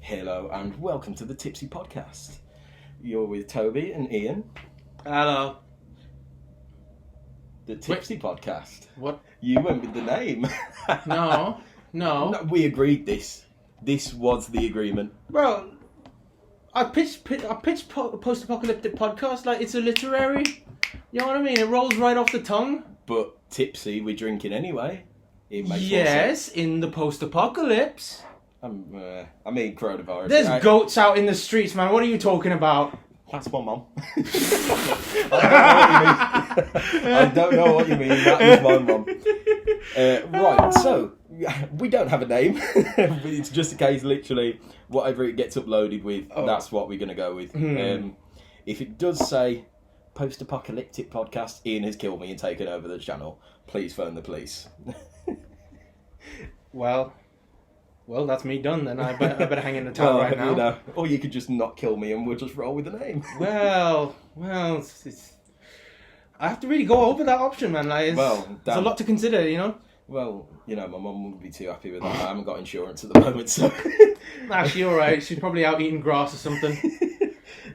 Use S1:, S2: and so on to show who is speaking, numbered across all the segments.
S1: Hello and welcome to the Tipsy Podcast. You're with Toby and Ian.
S2: Hello.
S1: The Tipsy Podcast.
S2: What?
S1: You went with the name.
S2: No.
S1: We agreed this. This was the agreement.
S2: Bro, I pitched post-apocalyptic podcast like it's a literary. You know what I mean? It rolls right off the tongue.
S1: But tipsy, we're drinking anyway. It makes more
S2: Yes,
S1: sense.
S2: in the post-apocalypse.
S1: I mean, coronavirus.
S2: There's goats out in the streets, man. What are you talking about?
S1: That's my mum. I don't know what you mean. That is my mum. Right, so we don't have a name. It's just a case, literally, whatever it gets uploaded with, that's what we're going to go with. If it does say post-apocalyptic podcast, Ian has killed me and taken over the channel, please phone the police.
S2: Well, that's me done then. I better hang in the tower right now.
S1: You know, or you could just not kill me and we'll just roll with the name.
S2: Well, I have to really go over that option, man. Like, there's a lot to consider, you know?
S1: Well, you know, my mum wouldn't be too happy with that. I haven't got insurance at the moment, so...
S2: Actually, alright. She's probably out eating grass or something.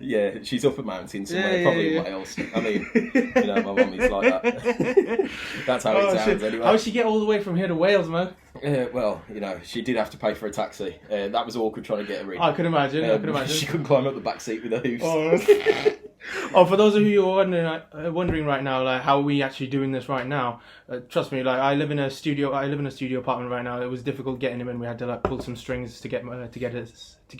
S1: Yeah, she's up a mountain somewhere, probably in Wales. I mean, you know, my mum is like that. That's how it sounds, anyway.
S2: How did she get all the way from here to Wales, man?
S1: Well, you know, she did have to pay for a taxi. That was awkward trying to get her in.
S2: I could imagine.
S1: She couldn't climb up the back seat with her hooves.
S2: For those of you who are wondering right now, like how are we actually doing this right now? Trust me, like I live in a studio apartment right now. It was difficult getting him in. We had to like pull some strings to get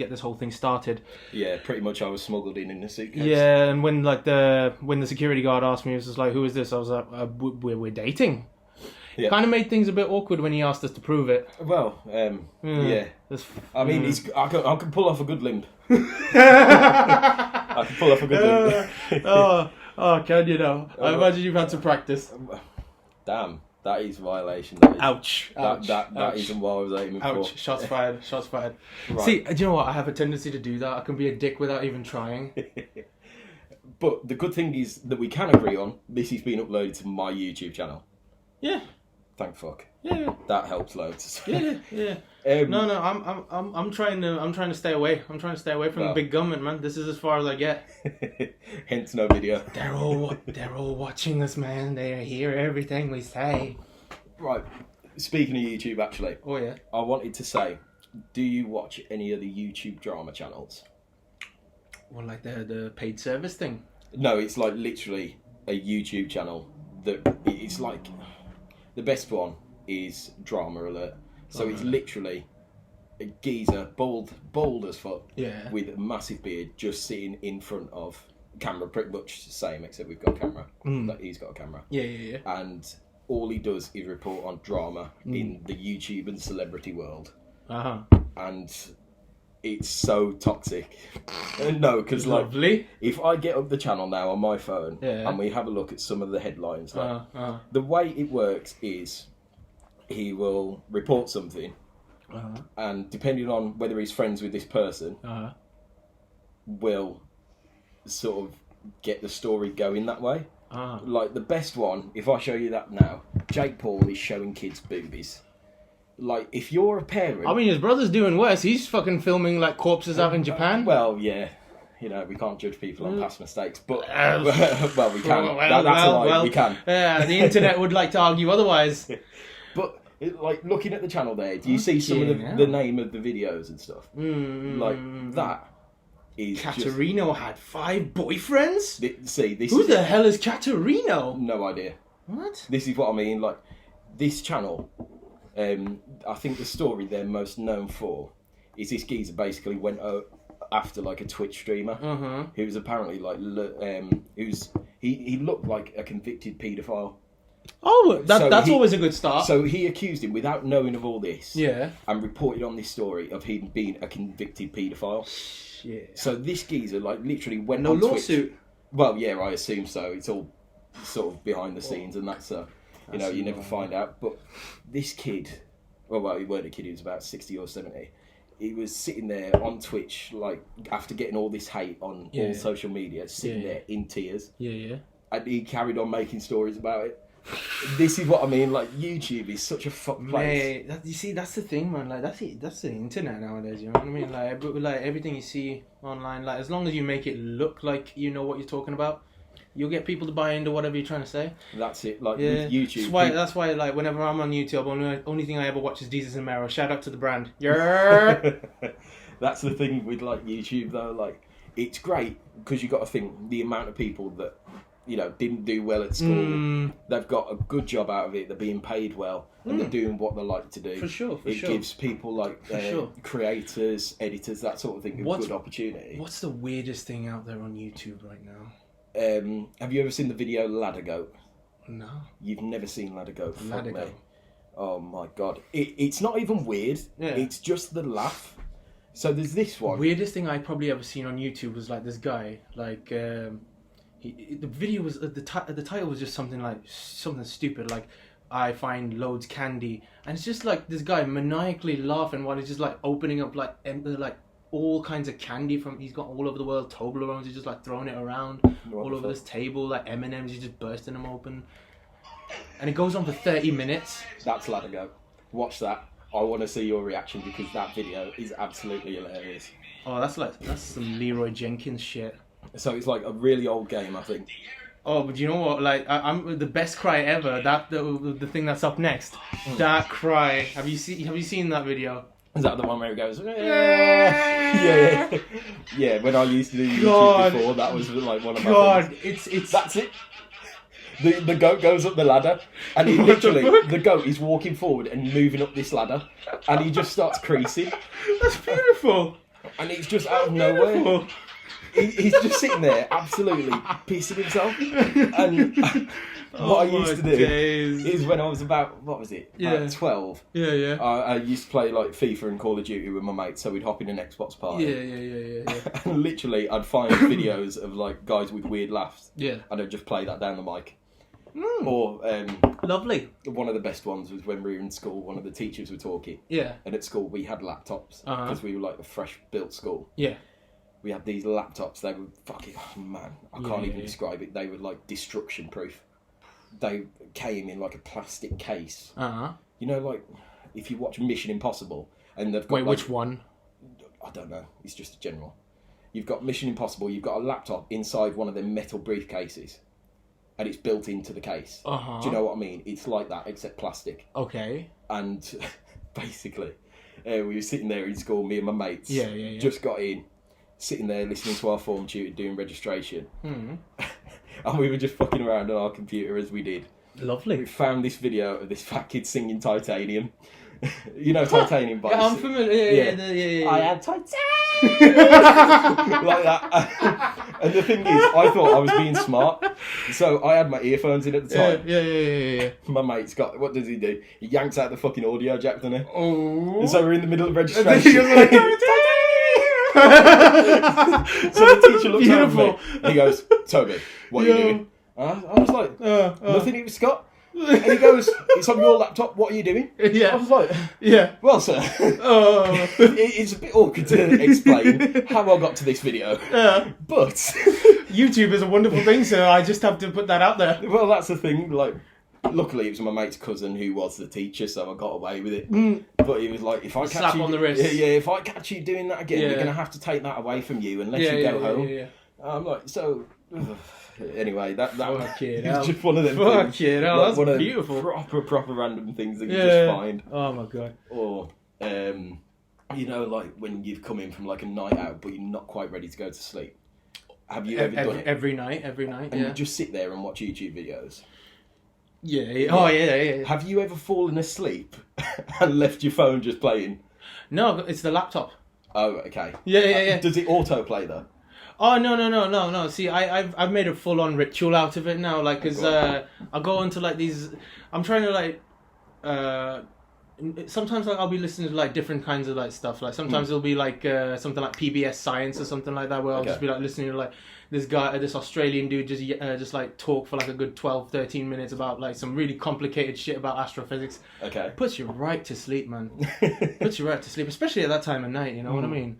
S2: this whole thing started.
S1: Yeah, pretty much. I was smuggled in a suitcase.
S2: Yeah, and when the security guard asked me, he was just like, "Who is this?" I was like, "We're dating." Yeah. Kind of made things a bit awkward when he asked us to prove it.
S1: Well, yeah. I mean, I can pull off a good limp. I can pull off a good limp.
S2: Can you know? I imagine you've had some practice.
S1: Damn, that is a violation. That is,
S2: ouch.
S1: That isn't what I was aiming for.
S2: Ouch, shots fired.
S1: Right.
S2: See, do you know what? I have a tendency to do that. I can be a dick without even trying.
S1: But the good thing is that we can agree on, this has been uploaded to my YouTube channel.
S2: Yeah.
S1: Thank fuck.
S2: Yeah.
S1: That helps loads.
S2: Yeah. No, I'm trying to stay away. I'm trying to stay away from the big government, man. This is as far as I get.
S1: Hence no video.
S2: They're all watching us, man. They hear everything we say.
S1: Right. Speaking of YouTube, actually.
S2: Oh yeah.
S1: I wanted to say, do you watch any of the YouTube drama channels?
S2: Well, like the paid service thing?
S1: No, it's like literally a YouTube channel that it's like the best one is Drama Alert. So it's literally a geezer, bald as fuck, with a massive beard, just sitting in front of camera, pretty much the same, except we've got a camera. Like he's got a camera.
S2: Yeah.
S1: And all he does is report on drama in the YouTube and celebrity world. And it's so toxic. No, because like, if I get up the channel now on my phone and we have a look at some of the headlines, like, the way it works is he will report something, and depending on whether he's friends with this person, will sort of get the story going that way. Like the best one, if I show you that now, Jake Paul is showing kids boobies. Like, if you're a parent...
S2: I mean, his brother's doing worse. He's fucking filming, like, corpses out in Japan.
S1: Well, yeah. You know, we can't judge people on past mistakes, but... well, we can. That's a lie. We can.
S2: Yeah, the internet would like to argue otherwise.
S1: But, like, looking at the channel there, do you see some of the name of the videos and stuff? Like, that is
S2: Caterino had 5 boyfriends?
S1: Who
S2: the hell is Caterino?
S1: No idea.
S2: What?
S1: This is what I mean. Like, this channel... I think the story they're most known for is this geezer basically went after like a Twitch streamer who was apparently like he looked like a convicted paedophile.
S2: Oh, that's always a good start.
S1: So he accused him without knowing of all this,
S2: and
S1: reported on this story of him being a convicted paedophile.
S2: Shit.
S1: So this geezer like literally went
S2: on
S1: lawsuit.
S2: Twitch.
S1: Well, yeah, I assume so. It's all sort of behind the scenes, and that's you know, you never find out. But this kid, well, he weren't a kid, he was about 60 or 70. He was sitting there on Twitch, like, after getting all this hate on all social media, sitting there in tears.
S2: Yeah.
S1: And he carried on making stories about it. This is what I mean. Like, YouTube is such a fuck place.
S2: Mate, you see, that's the thing, man. Like, that's it. That's the internet nowadays. You know what I mean? Like everything you see online. Like, as long as you make it look like you know what you're talking about, you'll get people to buy into whatever you're trying to say.
S1: That's it. Like with YouTube.
S2: That's why. Like, whenever I'm on YouTube, only thing I ever watch is Jesus and Mero. Shout out to the brand. Yeah.
S1: That's the thing with like YouTube though. Like, it's great because you got to think the amount of people that, you know, didn't do well at school. They've got a good job out of it. They're being paid well, and they're doing what they like to do.
S2: For sure.
S1: It gives people like creators, editors, that sort of thing, a good opportunity.
S2: What's the weirdest thing out there on YouTube right now?
S1: Have you ever seen the video Ladder Goat?
S2: No.
S1: You've never seen Ladder Goat?
S2: Ladder Goat.
S1: Oh my god! It's not even weird. Yeah. It's just the laugh. So there's this one.
S2: Weirdest thing I probably ever seen on YouTube was like this guy like. The video was the title was just something stupid like I find loads candy, and it's just like this guy maniacally laughing while he's just like opening up like all kinds of candy he's got all over the world. Toblerones, he's just like throwing it around all over this table, like M&Ms, he's just bursting them open, and it goes on for 30 minutes.
S1: That's Ladder Go. Watch that. I want to see your reaction because that video is absolutely hilarious.
S2: Oh, that's some Leroy Jenkins shit.
S1: So it's like a really old game, I think.
S2: Oh, but you know what? Like, I'm the best cry ever. The thing that's up next. That cry. Have you seen that video?
S1: Is that the one where it goes? Yeah. When I used to do YouTube before, that was like one of my things.
S2: It's
S1: that's it. The goat goes up the ladder, and he literally the goat is walking forward and moving up this ladder, and he just starts creasing.
S2: That's beautiful.
S1: And it's just out of nowhere. He's just sitting there, absolutely pissing himself. And what I used to do is when I was about, what was it? About 12.
S2: Yeah.
S1: I used to play like FIFA and Call of Duty with my mates, so we'd hop in an Xbox party.
S2: Yeah.
S1: And literally, I'd find videos of like guys with weird laughs.
S2: Yeah.
S1: And I'd just play that down the mic. Or
S2: lovely.
S1: One of the best ones was when we were in school. One of the teachers were talking.
S2: Yeah.
S1: And at school we had laptops because we were like a fresh built school.
S2: Yeah.
S1: We had these laptops. They were fucking man. I can't even describe it. They were like destruction proof. They came in like a plastic case. You know, like if you watch Mission Impossible and they've got
S2: wait, which one?
S1: I don't know. It's just a general. You've got Mission Impossible. You've got a laptop inside one of them metal briefcases. And it's built into the case. Do you know what I mean? It's like that, except plastic.
S2: Okay.
S1: And basically, we were sitting there in school, me and my mates.
S2: Yeah.
S1: Just got in, sitting there listening to our form tutor doing registration. And we were just fucking around on our computer as we did.
S2: Lovely.
S1: We found this video of this fat kid singing Titanium. You know Titanium by
S2: I'm familiar. Yeah.
S1: I am Titanium! Like that. And the thing is, I thought I was being smart. So I had my earphones in at the time.
S2: Yeah.
S1: My mate's got, what does he do? He yanks out the fucking audio jack, doesn't he?
S2: Oh.
S1: And so we're in the middle of registration. So the teacher looks over at me and he goes, Toby, what are you doing? I was like, nothing, it was Scott. And he goes, it's on your laptop, what are you doing?
S2: Yeah.
S1: I was like, well, sir, it's a bit awkward to explain how I got to this video. But
S2: YouTube is a wonderful thing, so I just have to put that out there.
S1: Well, that's the thing, like, luckily it was my mate's cousin who was the teacher, so I got away with it. But he was like, if I catch
S2: slap
S1: you
S2: on the wrist.
S1: if I catch you doing that again, we're going to have to take that away from you and let you go home. I'm like, so... Anyway, that was just one of them things.
S2: That's
S1: one
S2: beautiful.
S1: Of proper random things that you just find.
S2: Oh my god.
S1: Or, you know, like when you've come in from like a night out, but you're not quite ready to go to sleep. Have you ever done it?
S2: Every night,
S1: and you just sit there and watch YouTube videos.
S2: Yeah. Oh yeah.
S1: Have you ever fallen asleep and left your phone just playing?
S2: No, it's the laptop.
S1: Oh, okay.
S2: Yeah.
S1: Does it autoplay though?
S2: Oh no! See, I've made a full on ritual out of it now. Like, cause I go into like these. I'm trying to like. Sometimes like I'll be listening to like different kinds of like stuff. Like sometimes it'll be like something like PBS Science or something like that, where I'll just be like listening to like this Australian dude just like talk for like a good 12-13 minutes about like some really complicated shit about astrophysics.
S1: Okay.
S2: Puts you right to sleep, man. Puts you right to sleep, especially at that time of night. You know what I mean?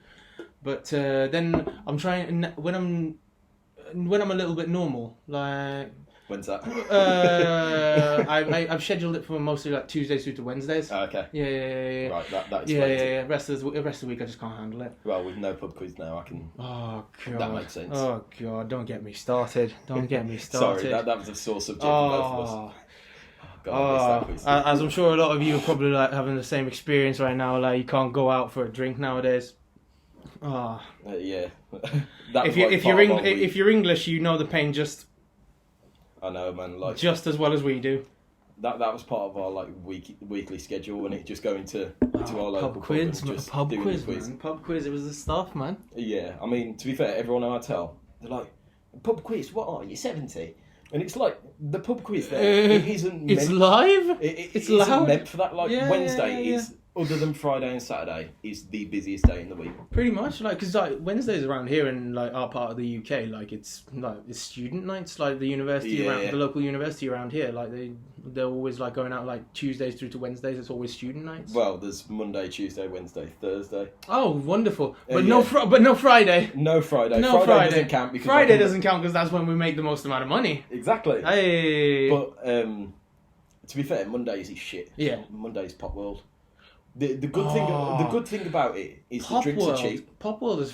S2: But then I'm trying when I'm a little bit normal, like
S1: When's that?
S2: I've scheduled it for mostly like Tuesdays through to Wednesdays.
S1: Okay.
S2: Yeah.
S1: Right, that explains
S2: yeah. Rest of the week I just can't handle it.
S1: Well, with no pub quiz now, I can.
S2: Oh god.
S1: That makes sense.
S2: Oh god, don't get me started.
S1: Sorry, that was a sore subject for both of us. God,
S2: as I'm sure a lot of you are probably like having the same experience right now. Like you can't go out for a drink nowadays.
S1: Yeah.
S2: If you're English, you know the pain just.
S1: I know, man. Like
S2: just as well as we do.
S1: That was part of our like weekly schedule, and it just go into our local
S2: pub quiz,
S1: pub quiz,
S2: man. Pub quiz. It was the stuff, man.
S1: Yeah, I mean, to be fair, everyone I tell, they're like, pub quiz. What are you, 70? And it's like the pub quiz. There, it isn't.
S2: It's live.
S1: It's
S2: loud.
S1: Meant for that. Like Wednesday is. Other than Friday and Saturday, is the busiest day in the week.
S2: Pretty much, like, because like Wednesdays around here in like our part of the UK, like it's student nights, like the university around the local university around here, like they're always like going out like Tuesdays through to Wednesdays. It's always student nights.
S1: Well, there's Monday, Tuesday, Wednesday, Thursday.
S2: Oh, wonderful! But no Friday.
S1: No Friday.
S2: No
S1: Friday doesn't count because
S2: Friday doesn't count because that's when we make the most amount of money.
S1: Exactly.
S2: Hey.
S1: But to be fair, Mondays is shit.
S2: Yeah.
S1: Monday's Pop World. The good thing about it is the drinks are cheap.
S2: Pop World is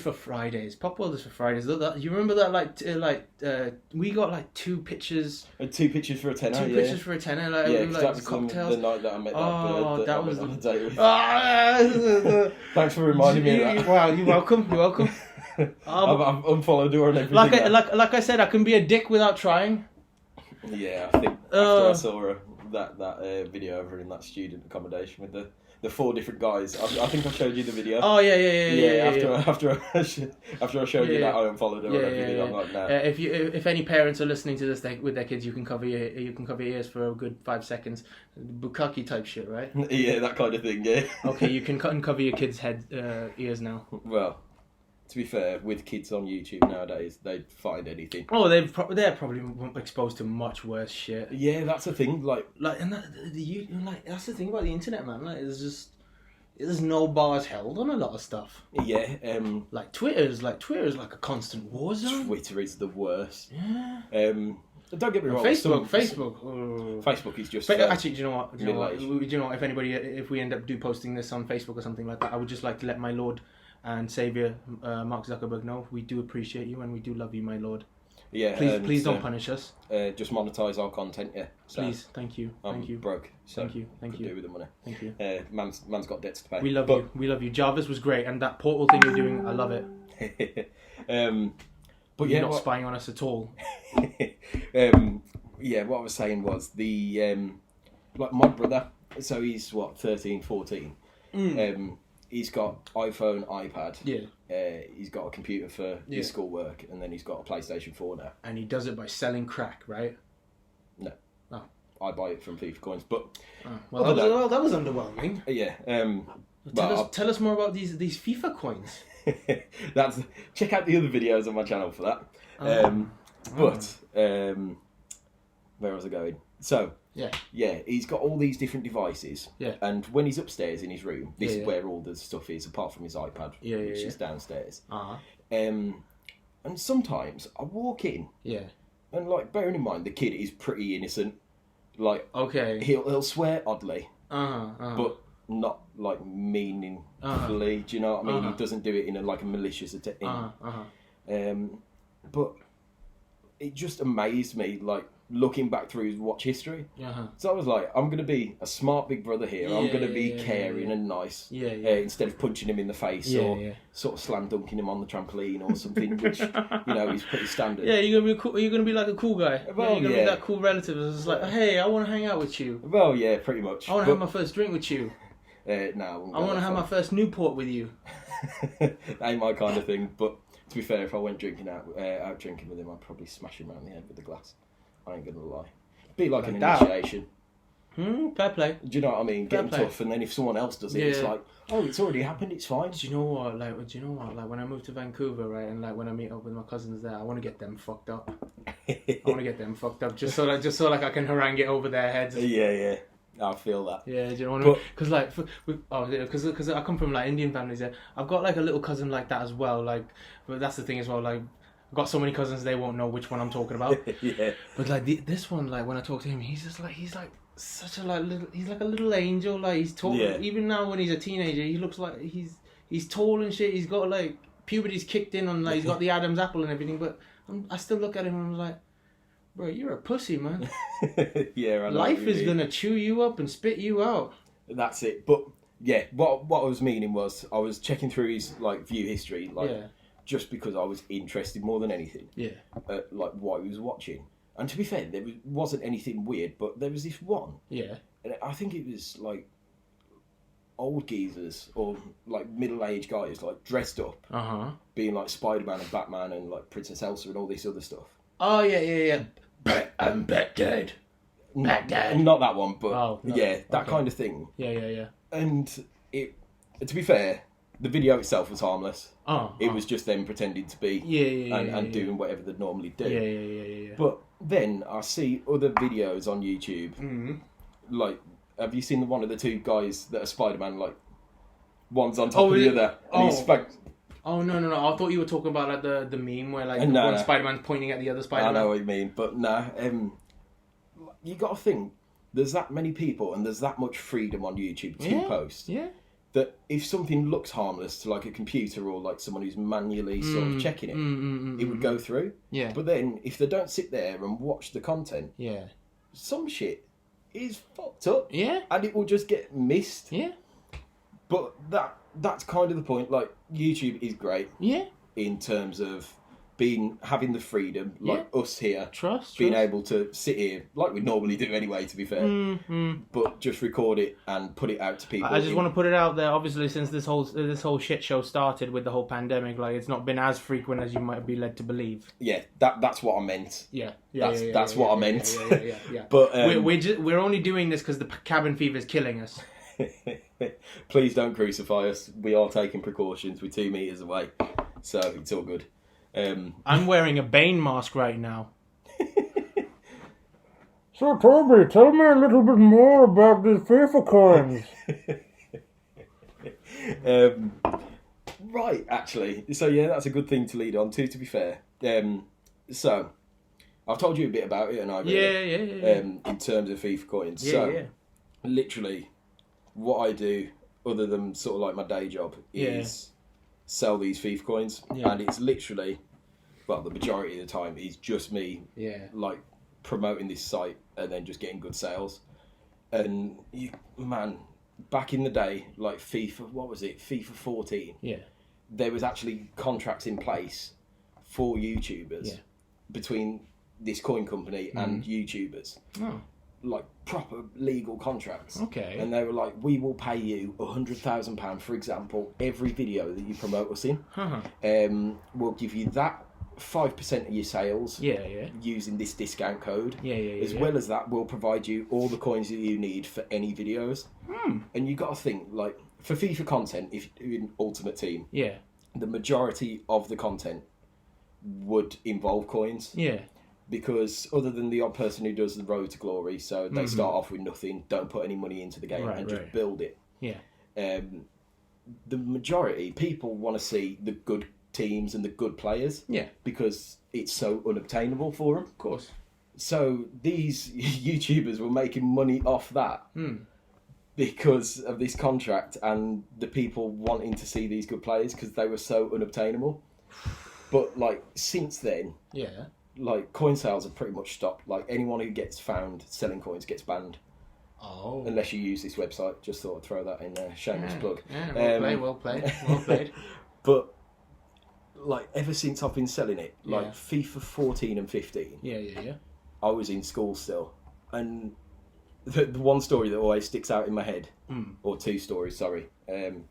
S2: for Fridays. Pop World is for Fridays. You remember that we got like two pitches.
S1: 2 pitches for a tenner.
S2: Two pitches for a tenner. Like,
S1: yeah,
S2: like
S1: that was
S2: cocktails.
S1: the night that I met that was on a date with. Thanks for reminding me of that.
S2: Wow, you're welcome. You're welcome.
S1: I've unfollowed her on everything.
S2: Like I said, I can be a dick without trying.
S1: Yeah, I think after I saw her. That video over in that student accommodation with the 4 different guys. I think I showed you the video.
S2: Oh yeah.
S1: After I showed you that, I unfollowed her on everything. Yeah. I'm like, nah.
S2: If any parents are listening to this with their kids, you can cover your ears for a good 5 seconds. Bukkake type shit, right?
S1: Yeah, that kind of thing. Yeah.
S2: Okay, you can uncover your kids' ears now.
S1: Well. To be fair, with kids on YouTube nowadays, they'd find anything.
S2: Oh, they're probably exposed to much worse shit.
S1: Yeah, that's the thing.
S2: And that's the thing about the internet, man. Like, there's no bars held on a lot of stuff.
S1: Yeah.
S2: Like Twitter's like a constant war zone.
S1: Twitter is the worst.
S2: Yeah.
S1: Don't get me wrong. Facebook is just.
S2: Actually, do you know what? If we end up posting this on Facebook or something like that, I would just like to let my Lord and Saviour Mark Zuckerberg know we do appreciate you and we do love you, my Lord.
S1: Yeah.
S2: Please don't punish us.
S1: Just monetize our content, yeah. So
S2: please, thank you.
S1: Broke. So
S2: thank you.
S1: Do with the money.
S2: Thank you.
S1: Man's got debts to pay.
S2: We love you. Jarvis was great, and that portal thing you're doing, I love it. But you're not spying on us at all.
S1: Yeah, what I was saying was the like my brother. So he's 13, 14. He's got iPhone, iPad.
S2: Yeah.
S1: He's got a computer for his schoolwork, and then he's got a PlayStation 4 now.
S2: And he does it by selling crack, right?
S1: No.
S2: Oh.
S1: I buy it from FIFA coins, but
S2: that was underwhelming.
S1: Yeah.
S2: Tell us more about these FIFA coins.
S1: Check out the other videos on my channel for that. Where was I going? So. Yeah, he's got all these different devices.
S2: Yeah.
S1: And when he's upstairs in his room, this is where all the stuff is, apart from his iPad, which is downstairs. And sometimes I walk in.
S2: Yeah.
S1: And like, bearing in mind, the kid is pretty innocent. Like,
S2: okay,
S1: he'll swear oddly, but not like meaningfully. Do you know what I mean? He doesn't do it in a malicious attempt. But it just amazed me, like, looking back through his watch history. So I was like, I'm going to be a smart big brother here. I'm going to be caring and nice. Instead of punching him in the face or sort of slam dunking him on the trampoline or something, which, is pretty standard.
S2: Yeah, you're going to be like a cool guy. Well, you're going to be that cool relative that's just like, hey, I want to hang out with you.
S1: Well, yeah, pretty much.
S2: I want to have my first drink with you.
S1: No,
S2: I want to have my first Newport with you.
S1: That ain't my kind of thing, but to be fair, if I went out drinking with him, I'd probably smash him around the head with a glass. I ain't gonna lie. Be like an initiation.
S2: Fair play.
S1: Do you know what I mean? Getting tough, and then if someone else does it, it's like, oh, it's already happened. It's fine.
S2: Do you know what? Like when I moved to Vancouver, right, and like when I meet up with my cousins there, I want to get them fucked up. just so I can harangue it over their heads.
S1: Yeah. I feel that.
S2: Yeah, do you know what I mean? Because because I come from like Indian families. I've got like a little cousin like that as well. Like, but that's the thing as well. Like, I've got so many cousins, they won't know which one I'm talking about.
S1: Yeah.
S2: But like this one, like when I talk to him, he's just like such a he's like a little angel. Like he's tall.
S1: Yeah.
S2: Even now when he's a teenager, he looks like he's tall and shit. He's got like puberty's kicked in on, like he's got the Adam's apple and everything. But I still look at him and I'm like, bro, you're a pussy, man.
S1: Yeah, I know
S2: life is gonna chew you up and spit you out.
S1: That's it. But yeah, what I was meaning was I was checking through his like view history, like just because I was interested more than anything. Yeah. Like what he was watching, and to be fair, there wasn't anything weird, but there was this one. Yeah. And I think it was like old geezers or like middle-aged guys like dressed up, being like Spider-Man and Batman and like Princess Elsa and all this other stuff.
S2: Oh yeah. I'm Bat-Dad. Bat-Dad.
S1: Not that one, but that kind of thing.
S2: Yeah.
S1: And it, to be fair, the video itself was harmless. It was just them pretending to be and doing whatever they'd normally do.
S2: Yeah.
S1: But then I see other videos on YouTube. Like, have you seen one of the two guys that are Spider-Man? Like, one's on top of the other, and he's
S2: Oh no! I thought you were talking about like the meme where like one Spider-Man's pointing at the other Spider-Man.
S1: I know what you mean, but you got to think there's that many people and there's that much freedom on YouTube to post. Yeah. That if something looks harmless to like a computer or like someone who's manually sort of checking it, it would go through. Yeah. But then if they don't sit there and watch the content, some shit is fucked up. Yeah. And it will just get missed. Yeah. But that's kind of the point. Like, YouTube is great. Yeah. In terms of having the freedom, like us here, being able to sit here like we normally do anyway, to be fair, but just record it and put it out to people.
S2: I just want to put it out there. Obviously, since this whole shit show started with the whole pandemic, like it's not been as frequent as you might be led to believe.
S1: Yeah, that's what I meant. That's what I meant.
S2: Yeah. But we're only doing this because the cabin fever is killing us.
S1: Please don't crucify us. We are taking precautions. We're 2 meters away, so it's all good.
S2: I'm wearing a Bane mask right now.
S3: So Toby, tell me a little bit more about the FIFA coins.
S1: Right, actually. So yeah, that's a good thing to lead on to be fair. So I've told you a bit about it, and I really, in terms of FIFA coins. Literally, what I do, other than sort of like my day job, is sell these FIFA coins, and it's literally, well, the majority of the time is just me, like promoting this site and then just getting good sales. And back in the day, like FIFA, what was it, FIFA 14? Yeah, there was actually contracts in place for YouTubers between this coin company and YouTubers. Oh. Like proper legal contracts. Okay. And they were like, we will pay you £100,000, for example, every video that you promote us in. We'll give you that 5% of your sales using this discount code. As well as that, we'll provide you all the coins that you need for any videos. And you got to think, like, for FIFA content, if you're in Ultimate Team, the majority of the content would involve coins. Yeah. Because other than the odd person who does the road to glory, so they start off with nothing, don't put any money into the game, and just build it. Yeah. The majority, people want to see the good teams and the good players. Yeah. Because it's so unobtainable for them. Of course. So these YouTubers were making money off that because of this contract and the people wanting to see these good players because they were so unobtainable. But like since then, like coin sales have pretty much stopped. Like anyone who gets found selling coins gets banned. Oh. Unless you use this website. Just thought I'd throw that in there. Shameless plug.
S2: Yeah, well played.
S1: But like ever since I've been selling it, like FIFA 14 and 15. Yeah. I was in school still, and the one story that always sticks out in my head, or two stories, sorry. In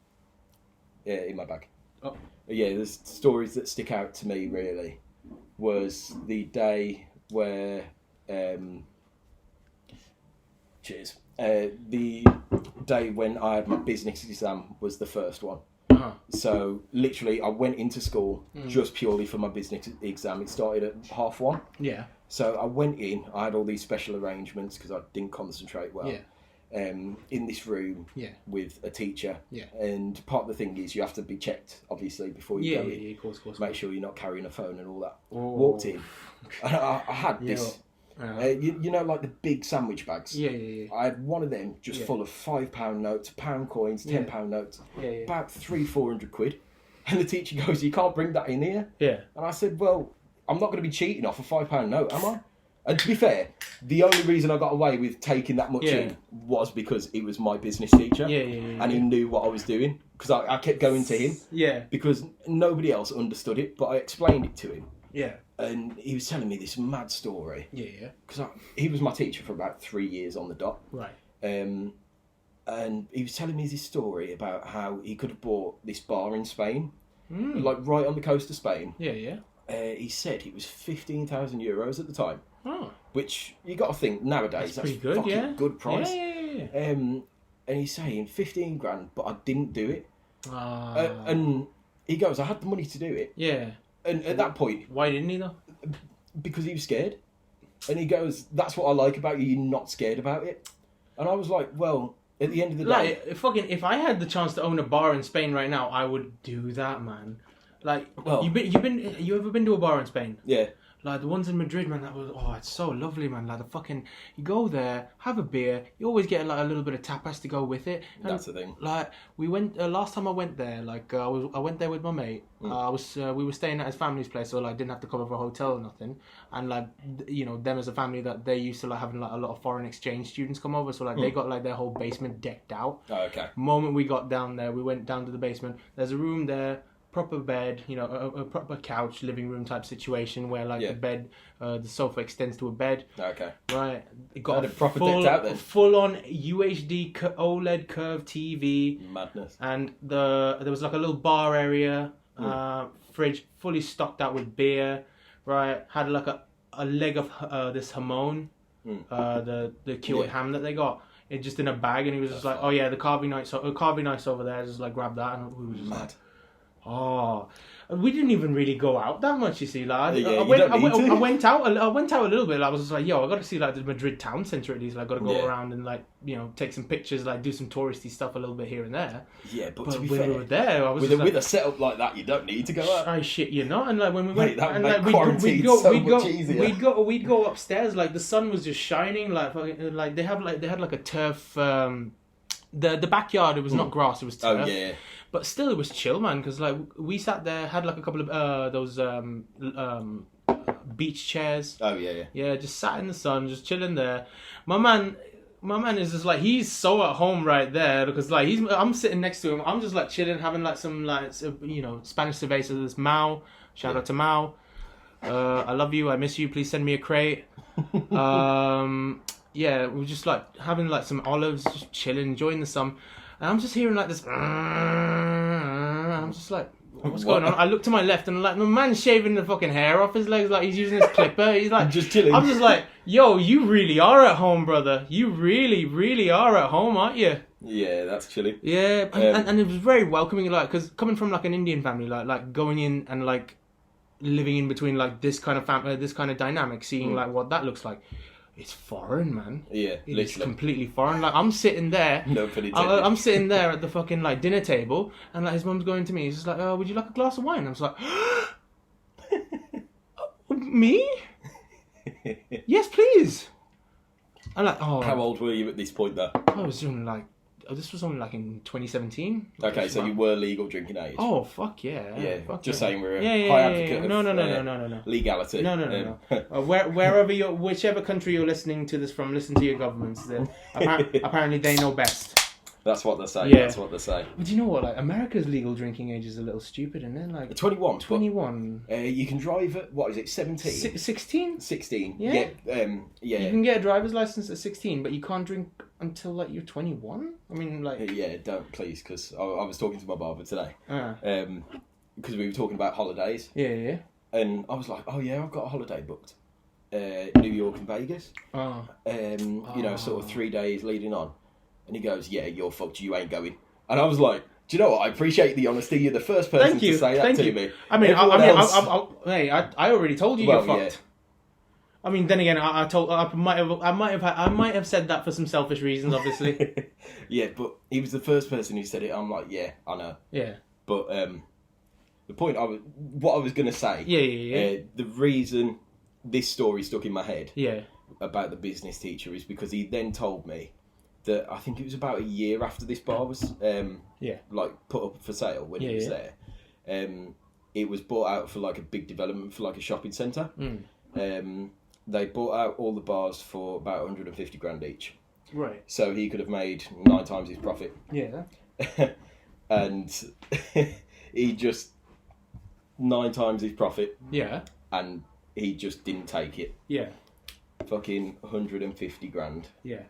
S1: my bag. Oh. Yeah, there's stories that stick out to me really. Was the day where the day when I had my business exam was the first one. So literally I went into school just purely for my business exam. It started at 1:30. Yeah. So I went in, I had all these special arrangements because I didn't concentrate well. Yeah. in this room with a teacher.
S2: Yeah.
S1: And part of the thing is you have to be checked, obviously, before you go in.
S2: Yeah, of course.
S1: Make sure you're not carrying a phone and all that.
S2: Oh.
S1: Walked in. And I had this, you know, like the big sandwich bags?
S2: Yeah.
S1: I had one of them just full of £5 notes, £1 coins, £10 notes, about 300-400 quid. And the teacher goes, you can't bring that in here.
S2: Yeah.
S1: And I said, well, I'm not going to be cheating off a £5 note, am I? And to be fair, the only reason I got away with taking that much in was because it was my business teacher. And he knew what I was doing. Because I kept going to him.
S2: Yeah.
S1: Because nobody else understood it, but I explained it to him.
S2: Yeah.
S1: And he was telling me this mad story.
S2: Yeah.
S1: Because he was my teacher for about 3 years on the dot.
S2: Right.
S1: And he was telling me this story about how he could have bought this bar in Spain. Like right on the coast of Spain.
S2: Yeah.
S1: He said it was €15,000 at the time.
S2: Oh.
S1: Which you got to think nowadays that's
S2: pretty good,
S1: fucking good price.
S2: Yeah.
S1: And he's saying 15 grand, but I didn't do it. And he goes, I had the money to do it.
S2: Yeah.
S1: And at that point,
S2: why didn't he though?
S1: Because he was scared. And he goes, that's what I like about you. You're not scared about it. And I was like, well, at the end of the day,
S2: if I had the chance to own a bar in Spain right now, I would do that, man. Like,
S1: well,
S2: you ever been to a bar in Spain?
S1: Yeah.
S2: Like the ones in Madrid, man, it's so lovely, man. Like you go there, have a beer. You always get like a little bit of tapas to go with it. And,
S1: that's the thing.
S2: Like we went last time I went there. Like I went there with my mate. We were staying at his family's place, so like didn't have to cover for a hotel or nothing. And like you know them as a family that they used to like having like a lot of foreign exchange students come over, so like they got like their whole basement decked out.
S1: Oh, okay.
S2: The moment we got down there, we went down to the basement. There's a room there. Proper bed, you know, a proper couch, living room type situation where like the bed, the sofa extends to a bed.
S1: Okay.
S2: Right. It got a
S1: proper decked out then.
S2: Full on UHD OLED curved TV.
S1: Madness. And
S2: there was like a little bar area, fridge fully stocked out with beer. Right. Had like a leg of this hamon, the cured ham that they got. It just in a bag, and he was just like, "Oh yeah, the carving knife over there." Just like grab that, and we were just like, oh, we didn't even really go out that much. You see, like I went out a little bit. I was just like, yo, I got to see like the Madrid town centre at least. Like, got to go around and like you know take some pictures, like do some touristy stuff a little bit here and there.
S1: Yeah, but to be
S2: when
S1: fair,
S2: we were there, I was
S1: with a setup like that, you don't need to go out.
S2: I shit, you know. And like when we went,
S1: that
S2: and
S1: would
S2: like
S1: we'd much easier.
S2: We'd go upstairs. Like the sun was just shining. Like they had like a turf. The backyard, it was not grass, it was turf.
S1: Oh yeah.
S2: But still, it was chill, man. Because like we sat there, had like a couple of those beach chairs.
S1: Oh yeah.
S2: Yeah, just sat in the sun, just chilling there. My man is just like he's so at home right there because like I'm sitting next to him. I'm just like chilling, having like some like you know Spanish cerveza. This Mao, shout out to Mao. I love you. I miss you. Please send me a crate. Yeah, we're just like having like some olives, just chilling, enjoying the sun. And I'm just hearing like this. I'm just like, what's going on? I look to my left and like the man's shaving the fucking hair off his legs, like he's using his clipper. He's like
S1: just chilling.
S2: I'm just like, yo, you really are at home, brother. You really, really are at home, aren't you?
S1: Yeah, that's chilly.
S2: Yeah, and it was very welcoming, like because coming from like an Indian family, like going in and like living in between like this kind of family, this kind of dynamic, seeing like what that looks like. It's foreign, man.
S1: Yeah,
S2: it's completely foreign. Like I'm sitting there.
S1: No pun intended.
S2: I'm sitting there at the fucking like dinner table, and like his mum's going to me. He's just like, "Oh, would you like a glass of wine?" And I was like, "Me? Yes, please." I'm like, "Oh."
S1: How old were you at this point, though?
S2: I was doing like. This was only like in 2017.
S1: Okay, so you were legal drinking age.
S2: Oh fuck yeah!
S1: Yeah,
S2: fuck
S1: just
S2: yeah.
S1: saying we're a high advocate of
S2: no.
S1: legality.
S2: No. Wherever whichever country you're listening to this from, listen to your governments. Apparently they know best.
S1: That's what they say.
S2: Yeah.
S1: That's what they say.
S2: But you know what? Like America's legal drinking age is a little stupid, isn't it? Like
S1: 21.
S2: 21.
S1: You can drive at what is it? 17.
S2: 16.
S1: 16.
S2: Yeah.
S1: Yeah.
S2: You can get a driver's license at 16, but you can't drink until like you're 21. I mean, like.
S1: Yeah, don't please, because I was talking to my barber today. Because we were talking about holidays.
S2: Yeah.
S1: And I was like, oh yeah, I've got a holiday booked. New York and Vegas. You know, sort of 3 days leading on. And he goes, yeah, you're fucked, you ain't going. And I was like, do you know what? I appreciate the honesty. You're the first person to say that to me.
S2: I mean, I already told you you're fucked. I mean, then again, I might have said that for some selfish reasons, obviously.
S1: Yeah, but he was the first person who said it. I'm like, yeah, I know.
S2: Yeah.
S1: But the point what I was gonna say.
S2: Yeah.
S1: The reason this story stuck in my head.
S2: Yeah.
S1: About the business teacher is because he then told me that I think it was about a year after this bar was like put up for sale when he was there. It was bought out for like a big development for like a shopping centre. They bought out all the bars for about 150 grand each.
S2: Right.
S1: So he could have made 9 times his profit.
S2: Yeah.
S1: And he just 9 times his profit.
S2: Yeah.
S1: And he just didn't take it.
S2: Yeah.
S1: Fucking 150 grand.
S2: Yeah.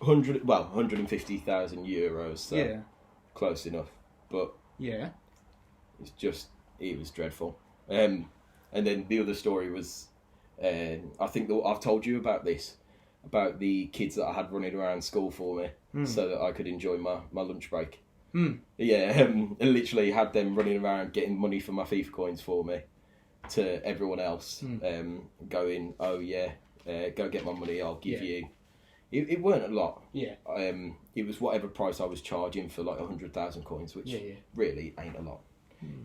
S1: 150,000 euros. So close enough, but it's just it was dreadful. And then the other story was, I think I've told you about this, about the kids that I had running around school for me, so that I could enjoy my lunch break. Yeah, I literally had them running around getting money for my FIFA coins for me, to everyone else, going, oh yeah, go get my money, I'll give you. It weren't a lot. Yeah. It was whatever price I was charging for like 100,000 coins, which really ain't a lot.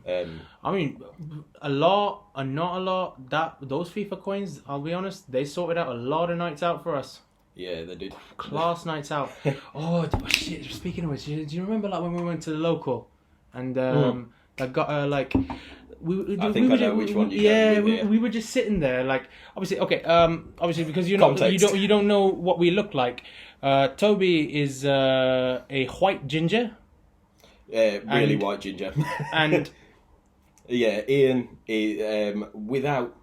S2: I mean, a lot and not a lot. Those FIFA coins, I'll be honest, they sorted out a lot of nights out for us.
S1: Yeah, they did.
S2: Class nights out. Oh shit! Speaking of which, do you remember like when we went to the local, and I got like. We were just sitting there, like obviously because you don't know what we look like. Toby is a white ginger,
S1: really white ginger,
S2: and
S1: Ian, without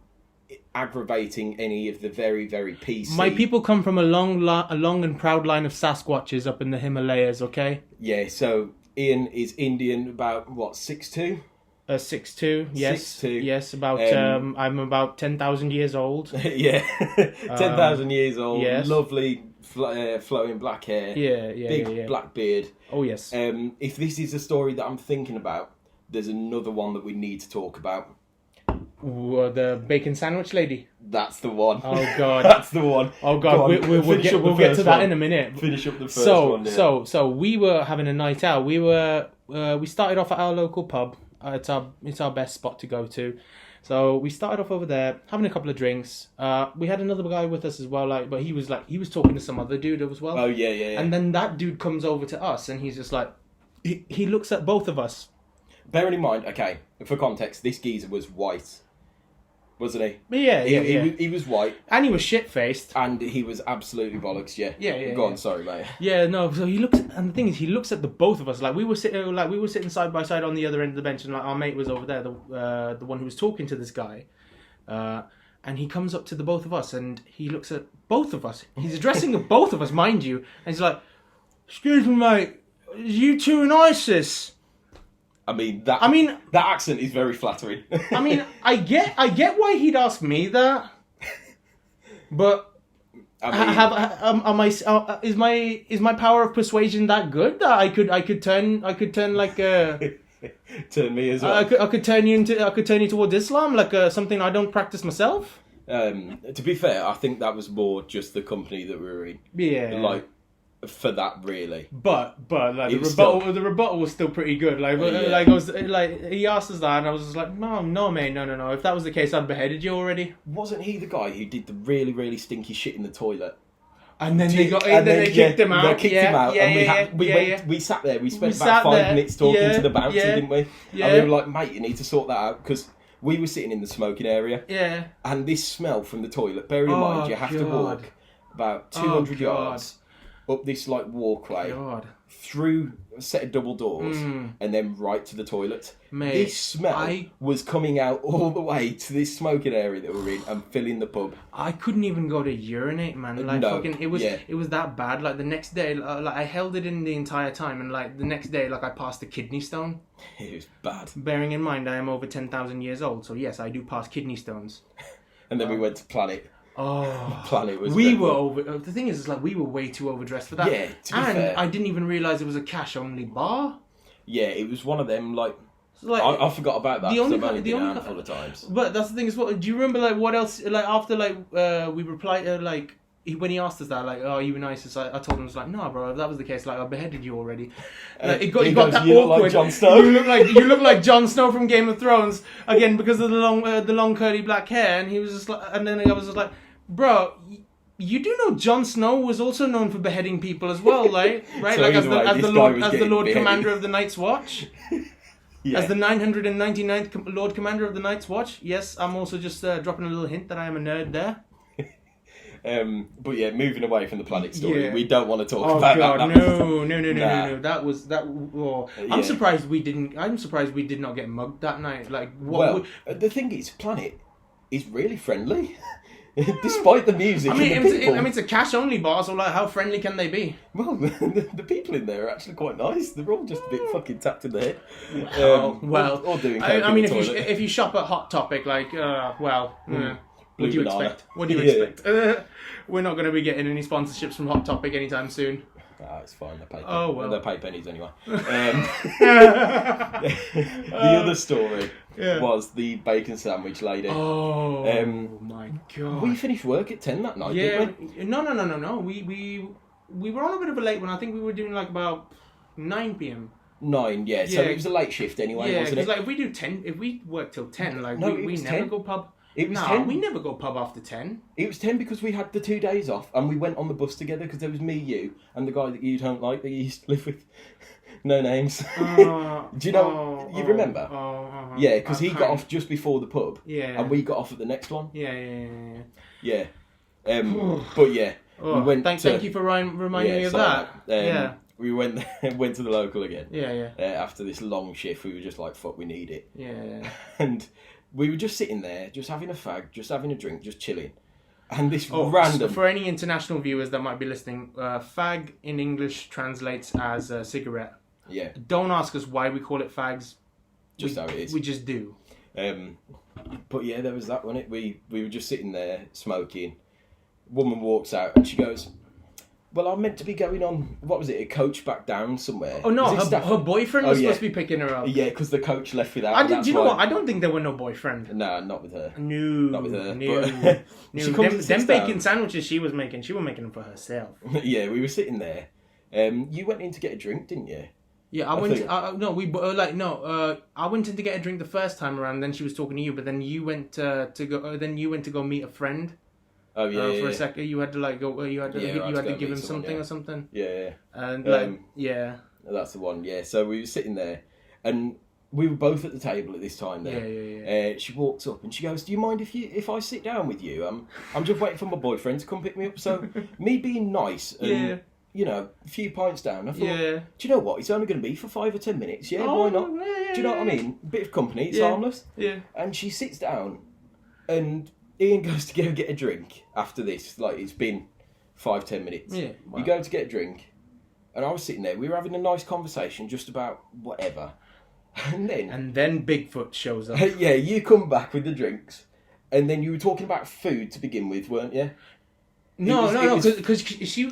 S1: aggravating any of the very very PC.
S2: My people come from a long and proud line of Sasquatches up in the Himalayas. Okay.
S1: Yeah, so Ian is Indian, about what 6'2".
S2: 6'2", yes.
S1: 6'2".
S2: Yes, about I'm about 10,000 years old.
S1: Yeah, 10,000 years old.
S2: Yes.
S1: Lovely flowing black hair. Big black beard.
S2: Oh yes.
S1: If this is a story that I'm thinking about, there's another one that we need to talk about.
S2: Ooh, the bacon sandwich lady.
S1: That's the one.
S2: Oh god.
S1: That's the one.
S2: Oh god, we'll get to that in a minute.
S1: Finish up the first one. Yeah.
S2: So we were having a night out. We started off at our local pub. It's our best spot to go to. So we started off over there, having a couple of drinks. We had another guy with us as well, but he was talking to some other dude as well.
S1: Oh yeah.
S2: And then that dude comes over to us, and he's just like, he looks at both of us.
S1: Bearing in mind, okay, for context, this geezer was white, wasn't he?
S2: Yeah.
S1: He was white,
S2: and he was shit faced,
S1: and he was absolutely bollocks. Yeah. Go on, sorry, mate.
S2: Yeah, no. So he looks, and the thing is, he looks at the both of us. Like we were sitting side by side on the other end of the bench, and like our mate was over there, the one who was talking to this guy, and he comes up to the both of us, and he looks at both of us. He's addressing the both of us, mind you, and he's like, "Excuse me, mate, you two in ISIS?"
S1: I mean that accent is very flattering.
S2: I mean, I get why he'd ask me that, but is my power of persuasion that good that I could turn like
S1: turn me as well.
S2: I could turn you towards Islam, like something I don't practice myself.
S1: To be fair, I think that was more just the company that we were in.
S2: Yeah,
S1: like. For that, really,
S2: but like the rebuttal was still pretty good. Like I was like he asked us that, and I was just like, no, mate, no. If that was the case, I'd beheaded you already.
S1: Wasn't he the guy who did the really, really stinky shit in the toilet?
S2: And then they kicked him out.
S1: They kicked him out, and we sat there. We spent about 5 minutes talking to the bouncer, didn't we? Yeah. And we were like, mate, you need to sort that out, because we were sitting in the smoking area. Yeah. And this smell from the toilet. Bear in mind, you have to walk about 200 yards. Up this like walkway, through a set of double doors, and then right to the toilet. Mate, this smell was coming out all the way to this smoking area that we're in and filling the pub.
S2: I couldn't even go to urinate, man. Like it was that bad. Like the next day, like I held it in the entire time, and like the next day, like I passed a kidney stone.
S1: It was bad.
S2: Bearing in mind I am over 10,000 years old, so yes, I do pass kidney stones.
S1: And then we went to Planet.
S2: Oh,
S1: Planet was.
S2: We were over. The thing is, like we were way too overdressed for that.
S1: Yeah, to be fair.
S2: I didn't even realise it was a cash only bar.
S1: Yeah, it was one of them like
S2: So, like,
S1: I forgot about that.
S2: The only
S1: I've only been a
S2: only
S1: handful of times.
S2: But that's the thing as well. Do you remember like what else? Like after we replied when he asked us that, like, "Oh, are you an ISIS?" I told him, "I was like, no, bro. If that was the case, like, I beheaded you already." Like, it got that
S1: you
S2: awkward.
S1: Look like Jon Snow.
S2: You look like Jon Snow from Game of Thrones again because of the long curly black hair. And he was just like, and then I was just like, "Bro, you do know Jon Snow was also known for beheading people as well, right? Right,
S1: So
S2: like as
S1: either
S2: the
S1: way,
S2: Lord
S1: beheaded.
S2: Commander of the Night's Watch."
S1: Yeah.
S2: As the 999th Lord Commander of the Night's Watch, yes, I'm also just dropping a little hint that I am a nerd there.
S1: But yeah, moving away from the planet story, we don't want to talk about
S2: God,
S1: that.
S2: No. That was. I'm surprised we didn't. I'm surprised we did not get mugged that night. Like,
S1: the thing is, Planet is really friendly, despite the music.
S2: It's a cash only bar, so like, how friendly can they be?
S1: Well, the people in there are actually quite nice. They're all just a bit fucking tapped in the head. Or doing.
S2: If you shop at Hot Topic, like, what do you expect? What do you expect? We're not going to be getting any sponsorships from Hot Topic anytime soon.
S1: It's fine. They pay.
S2: They
S1: pay pennies anyway. The other story was the bacon sandwich lady.
S2: Oh my god!
S1: We finished work at 10 that night. Didn't we?
S2: No. We were on a bit of a late one. I think we were doing like about 9 p.m.
S1: 9, yeah. So it was a late shift anyway, wasn't it?
S2: Like if we work till 10, like we never
S1: 10.
S2: go pub.
S1: It was 10.
S2: We never go pub after 10.
S1: It was 10 because we had the 2 days off and we went on the bus together because there was me, you, and the guy that you don't like that you used to live with. No names. Do you know? You remember? Yeah, because he got off just before the pub.
S2: Yeah.
S1: And we got off at the next one.
S2: Yeah.
S1: But yeah, we went.
S2: Thank you for reminding me of that.
S1: We went to the local again.
S2: Yeah.
S1: After this long shift, we were just like, "Fuck, we need it."
S2: Yeah.
S1: And we were just sitting there, just having a fag, just having a drink, just chilling. And this random...
S2: So for any international viewers that might be listening, fag in English translates as a cigarette.
S1: Yeah.
S2: Don't ask us why we call it fags.
S1: Just how it is.
S2: We just do.
S1: But yeah, there was that, wasn't it? We were just sitting there, smoking. Woman walks out and she goes... Well, I'm meant to be going on, what was it, a coach back down somewhere?
S2: Oh no, her boyfriend was supposed to be picking her up.
S1: Yeah, because the coach left without her.
S2: Do you know what? I don't think there were no boyfriend.
S1: No, not with her.
S2: No.
S1: Not with her.
S2: No. Them bacon sandwiches she was making them for herself.
S1: Yeah, we were sitting there. You went in to get a drink, didn't you?
S2: Yeah, I went in to get a drink the first time around, then she was talking to you, but then you went to go meet a friend.
S1: Oh yeah.
S2: For a second, you had to like go. You had to give him something or something.
S1: Yeah.
S2: And
S1: that's the one. Yeah. So we were sitting there, and we were both at the table at this time. There.
S2: Yeah.
S1: She walks up and she goes, "Do you mind if I sit down with you? I'm just waiting for my boyfriend to come pick me up." So me being nice and a few pints down, I thought, do you know what? It's only going to be for 5 or 10 minutes. Yeah, why not? Do you know what I mean? A bit of company. It's harmless.
S2: Yeah.
S1: And she sits down, and Ian goes to go get a drink after this. Like, it's been 5-10 minutes.
S2: Yeah. Wow.
S1: You go to get a drink, and I was sitting there. We were having a nice conversation just about whatever. And then
S2: Bigfoot shows up.
S1: Yeah, you come back with the drinks, and then you were talking about food to begin with, weren't you?
S2: No, because she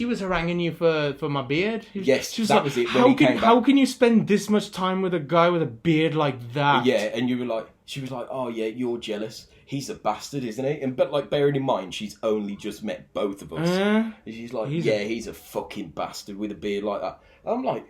S2: was haranguing you for my beard.
S1: She was
S2: like,
S1: was it. When
S2: how can you spend this much time with a guy with a beard like that?
S1: Yeah, and you were like, she was like, "Oh yeah, you're jealous. He's a bastard, isn't he?" But like, bearing in mind, she's only just met both of us. And she's like, he's a fucking bastard with a beard like that. I'm like,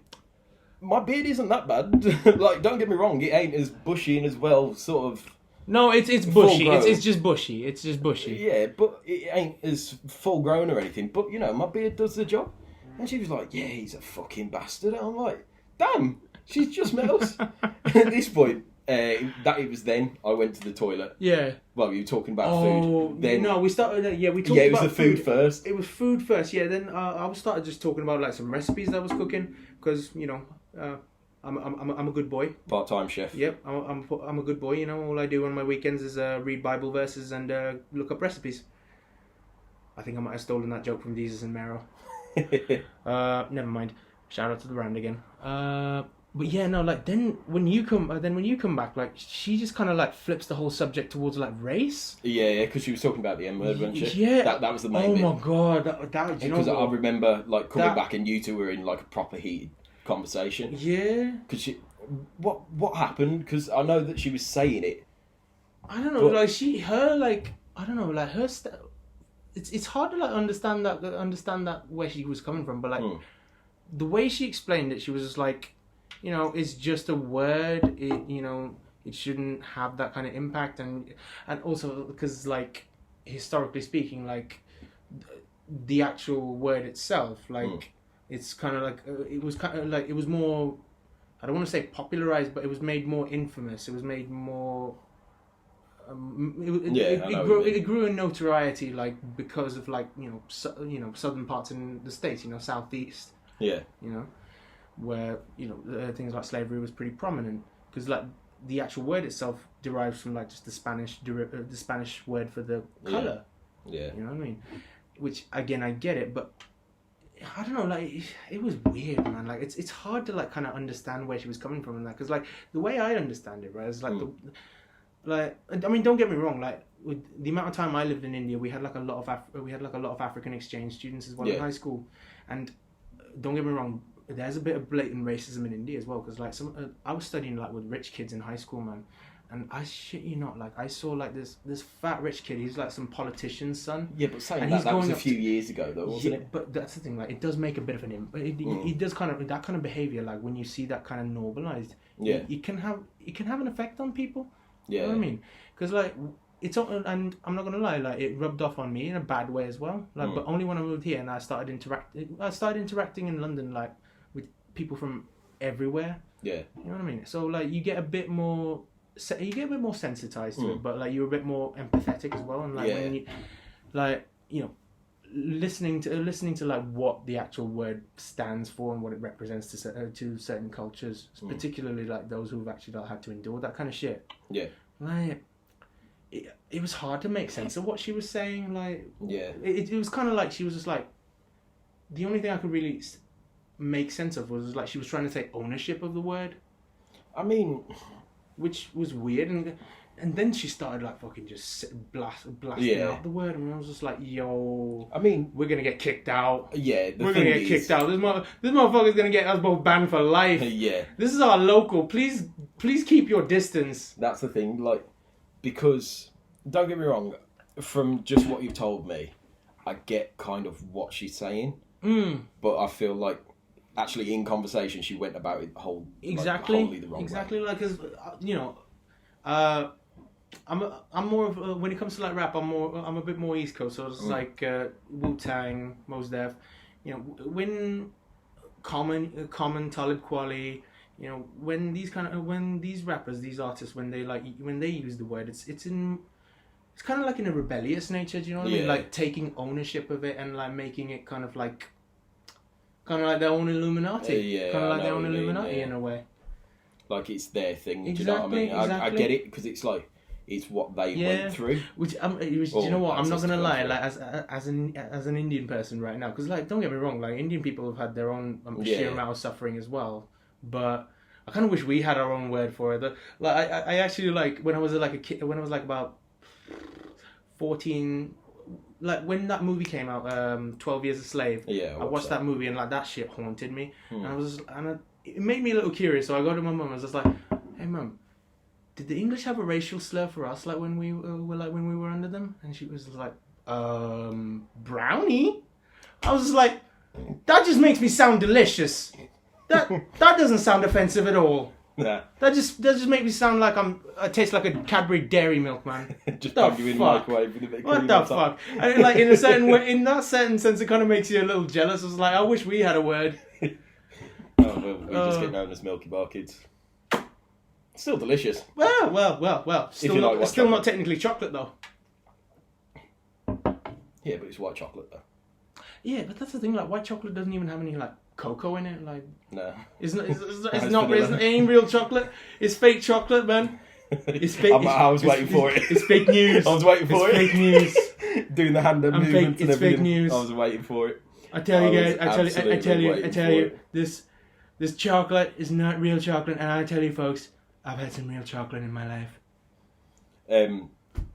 S1: my beard isn't that bad. Like, don't get me wrong, it ain't as bushy and as well sort of.
S2: No, it's bushy. It's just bushy. It's just bushy.
S1: Yeah, but it ain't as full grown or anything. But my beard does the job. And she was like, "Yeah, he's a fucking bastard." And I'm like, "Damn, she's just met us." At this point, it was then I went to the toilet.
S2: Yeah.
S1: Well, you were talking about food. Then
S2: we started. We talked.
S1: Yeah, it was
S2: about
S1: the food first.
S2: It was food first. Yeah. Then I started just talking about like some recipes that I was cooking because I'm a good boy.
S1: Part-time chef.
S2: Yep, I'm a good boy. All I do on my weekends is read Bible verses and look up recipes. I think I might have stolen that joke from Jesus and Mero. Never mind. Shout out to the round again. But yeah, no, like then when you come back, like she just kind of like flips the whole subject towards like race.
S1: Yeah, because she was talking about the N-word, wasn't she?
S2: Yeah,
S1: that was the main bit.
S2: Oh my god, that
S1: because I remember like coming back and you two were in like a proper heated conversation.
S2: Yeah.
S1: Because what happened? Because I know that she was saying it.
S2: I don't know. It's hard to like understand that where she was coming from, but like the way she explained it, she was just like, it's just a word. It shouldn't have that kind of impact, and also because like historically speaking, like the actual word itself, like it's kind of like it was more. I don't want to say popularized, but it was made more infamous. It was made more. It grew in notoriety, like because of like southern parts in the States, southeast.
S1: Yeah.
S2: Where things like slavery was pretty prominent, because like the actual word itself derives from like just the Spanish word for the color.
S1: Yeah.
S2: You know what I mean? Which again, I get it, but I don't know. Like it was weird, man. Like it's hard to like kind of understand where she was coming from and that, because like the way I understand it, right, is like I mean, don't get me wrong. Like with the amount of time I lived in India, we had like a lot of African exchange students as well in high school, and don't get me wrong, there's a bit of blatant racism in India as well. Because like I was studying like with rich kids in high school, man, and I shit you not, like I saw like this fat rich kid. He's like some politician's son.
S1: Yeah, but saying that was a few years ago though, wasn't it?
S2: But that's the thing. Like it does make a bit of an impact. It does kind of that kind of behavior. Like when you see that kind of normalized, it can have an effect on people.
S1: Yeah.
S2: You know what I mean? Because like and I'm not gonna lie, like it rubbed off on me in a bad way as well. Like, but only when I moved here and I started interacting in London, like with people from everywhere.
S1: Yeah.
S2: You know what I mean? So like you get a bit more sensitized to it, but like you're a bit more empathetic as well, and like when you like listening to like what the actual word stands for and what it represents to certain cultures, particularly like those who've actually like, had to endure that kind of shit.
S1: Yeah.
S2: Like it was hard to make sense of what she was saying. Like it was kind of like she was just like, the only thing I could really make sense of was like she was trying to take ownership of the word.
S1: I mean,
S2: which was weird, and then she started like fucking just blasting out the word, and I was just like, yo,
S1: I mean,
S2: we're gonna get kicked out.
S1: Yeah,
S2: we're gonna get kicked out. This motherfucker's gonna get us both banned for life.
S1: Yeah,
S2: this is our local. Please keep your distance.
S1: That's the thing, like, because don't get me wrong, from just what you've told me, I get kind of what she's saying, but I feel like actually in conversation she went about it wholly the wrong way.
S2: Like, because I'm more of when it comes to like rap, I'm a bit more East Coast, so it's like Wu-Tang, Mos Def, when Common, Talib Kweli, when these rappers, these artists, when they use the word, it's kind of like in a rebellious nature. Do you know what I mean? Like taking ownership of it and like making it kind of like their own Illuminati, their own Illuminati in a way.
S1: Like it's their thing. Do you know what I mean? I get it, because it's like it's what they went through.
S2: Which do you know what? I'm not gonna lie. Like as an Indian person right now, because like don't get me wrong, like Indian people have had their own sheer amount of suffering as well. But I kind of wish we had our own word for it. Like I actually like when I was like a kid, when I was like about 14. Like when that movie came out, 12 Years a Slave.
S1: Yeah,
S2: I watched that movie and like that shit haunted me, and it made me a little curious. So I go to my mum. I was just like, "Hey, mum, did the English have a racial slur for us like when we were under them?" And she was like, "Brownie." I was just like, "That just makes me sound delicious. That doesn't sound offensive at all."
S1: Nah.
S2: That just makes me sound like I taste like a Cadbury Dairy Milk, man.
S1: Just put you in the microwave with a bit of cream.
S2: What the fuck? And like in a certain way, in that certain sense, it kind of makes you a little jealous. I was like, I wish we had a word.
S1: Well, we just get known as Milky Bar kids. Still delicious.
S2: Well. Still not technically chocolate though.
S1: Yeah, but it's white chocolate though.
S2: Yeah, but that's the thing. Like white chocolate doesn't even have any like cocoa in it. Like
S1: no,
S2: it's ain't real chocolate. It's fake chocolate, man. It's fake.
S1: I was waiting for it.
S2: It's fake news.
S1: I was waiting for it.
S2: Fake news.
S1: Doing the hand movements and everything.
S2: It's fake news.
S1: I was waiting for it.
S2: I tell you guys. I tell you. This chocolate is not real chocolate, and I tell you, folks, I've had some real chocolate in my life.
S1: Do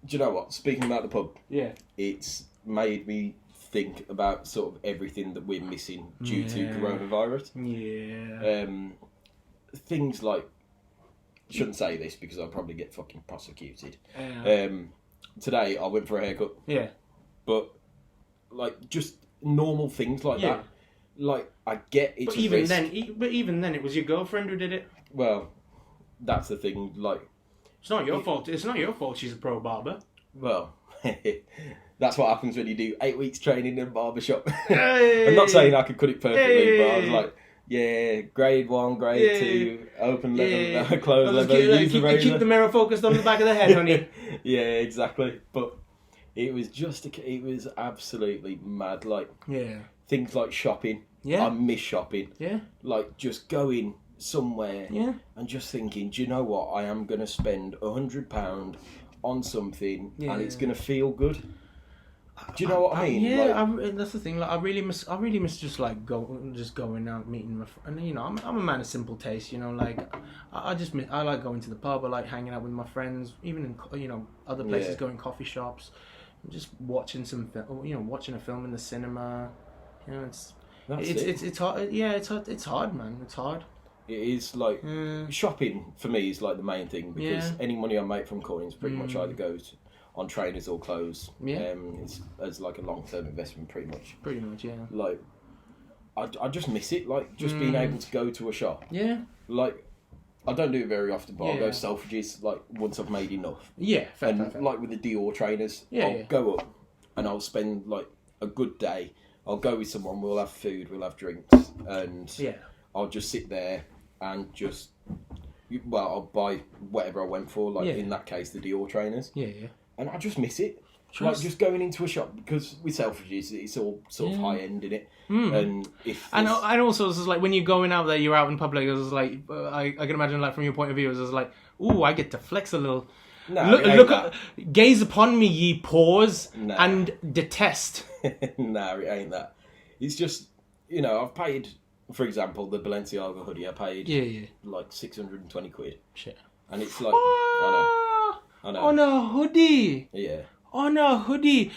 S1: you know what? Speaking about the pub,
S2: yeah,
S1: it's made me think about sort of everything that we're missing due to coronavirus.
S2: Yeah.
S1: Things like, shouldn't say this because I'll probably get fucking prosecuted. Today I went for a haircut.
S2: Yeah.
S1: But like just normal things like that. Like I get it's
S2: but even then, it was your girlfriend who did it.
S1: Well, that's the thing. Like,
S2: it's not your fault. It's not your fault. She's a pro barber.
S1: Well, that's what happens when you do 8 weeks training in a barbershop.
S2: Hey.
S1: I'm not saying I could cut it perfectly, but I was
S2: Hey.
S1: like, yeah, grade 1, grade 2, open leather, close leather, use the razor.
S2: Keep the mirror focused on the back of the head, honey.
S1: Yeah, exactly. But it was it was absolutely mad. Like, things like shopping.
S2: Yeah.
S1: I miss shopping.
S2: Yeah.
S1: Like, just going somewhere and just thinking, do you know what? I am going to spend £100 on something and it's going to feel good. Do you know what I mean?
S2: Yeah, that's the thing. Like, I really miss just like going out, meeting my friends. And you know, I'm a man of simple taste. You know, like I like going to the pub. I like hanging out with my friends, even in other places, going coffee shops, just watching watching a film in the cinema. You know, it's hard. Yeah, it's hard, man. It's hard.
S1: It is like shopping for me is like the main thing because any money I make from coins pretty much either goes on trainers or clothes. It's as like a long-term investment pretty much.
S2: Pretty much, yeah.
S1: Like I just miss it, like just being able to go to a shop.
S2: Yeah.
S1: Like I don't do it very often, but I'll go Selfridges like once I've made enough.
S2: Yeah, fair.
S1: Like with the Dior trainers, I'll go up and I'll spend like a good day. I'll go with someone, we'll have food, we'll have drinks, and I'll just sit there and I'll buy whatever I went for, like in that case, the Dior trainers.
S2: Yeah.
S1: And I just miss it. Like just going into a shop, because with Selfridges, it's all sort of high end in it. And
S2: also it's just like when you're going out there, you're out in public. It's like I can imagine, like from your point of view, it's just like, ooh, I get to flex a little. Gaze upon me, ye paws, and detest.
S1: Nah, it ain't that. It's just, I've paid, for example, the Balenciaga hoodie. I paid like 620 quid.
S2: Shit.
S1: And it's like, I know.
S2: On a hoodie.
S1: Yeah.
S2: On a hoodie.